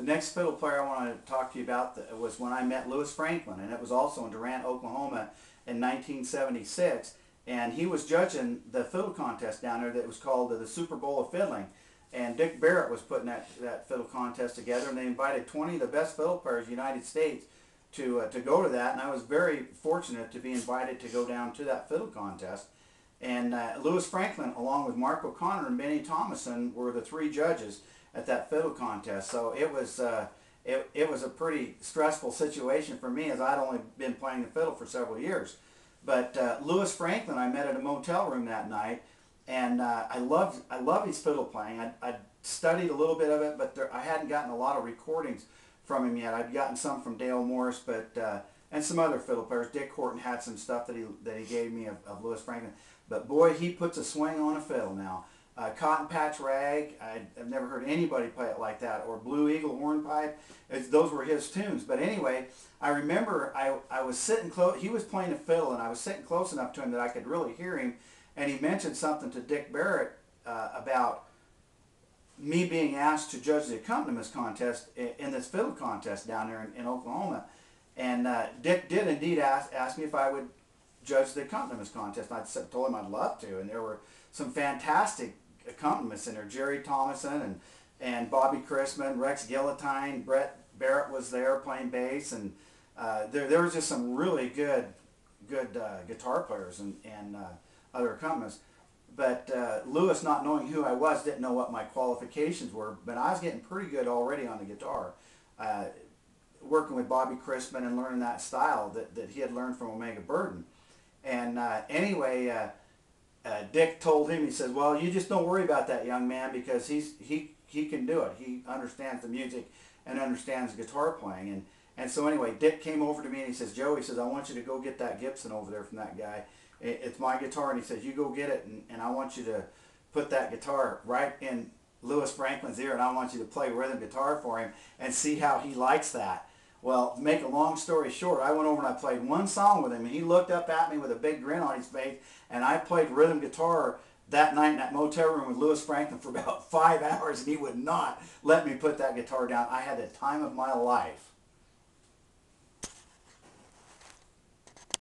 The next fiddle player I wanted to talk to you about was when I met Louis Franklin, and it was also in Durant, Oklahoma in 1976. And he was judging the fiddle contest down there that was called the Super Bowl of Fiddling. And Dick Barrett was putting that fiddle contest together, and they invited 20 of the best fiddle players in the United States to go to that. And I was very fortunate to be invited to go down to that fiddle contest. And Louis Franklin, along with Mark O'Connor and Benny Thomason, were the three judges at that fiddle contest. So it was a pretty stressful situation for me, as I'd only been playing the fiddle for several years. But Louis Franklin I met at a motel room that night, and I love his fiddle playing. I studied a little bit of it, but I hadn't gotten a lot of recordings from him yet. I'd gotten some from Dale Morris, and some other fiddle players. Dick Horton had some stuff that he gave me of Louis Franklin. But boy, he puts a swing on a fiddle now. Cotton Patch Rag, I've never heard anybody play it like that, or Blue Eagle Hornpipe. Those were his tunes. But anyway, I remember I was sitting close, he was playing a fiddle, and I was sitting close enough to him that I could really hear him, and he mentioned something to Dick Barrett about me being asked to judge the accompaniments contest in this fiddle contest down there in Oklahoma. And Dick did indeed ask me if I would judge the accompaniments contest. And I told him I'd love to, and there were some fantastic accompaniments in there. Jerry Thomason and Bobby Christman, Rex Guillotine, Brett Barrett was there playing bass, and there was just some really good guitar players and other accompaniments. But Louis, not knowing who I was, didn't know what my qualifications were, but I was getting pretty good already on the guitar, working with Bobby Christman and learning that style that he had learned from Omega Burden. And anyway, Dick told him, he says, well, you just don't worry about that young man, because he can do it. He understands the music and understands guitar playing. And so anyway, Dick came over to me and he says, Joe, he says, I want you to go get that Gibson over there from that guy. It's my guitar. And he says, you go get it, and I want you to put that guitar right in Louis Franklin's ear, and I want you to play rhythm guitar for him and see how he likes that. Well, to make a long story short, I went over and I played one song with him, and he looked up at me with a big grin on his face, and I played rhythm guitar that night in that motel room with Louis Franklin for about 5 hours, and he would not let me put that guitar down. I had the time of my life.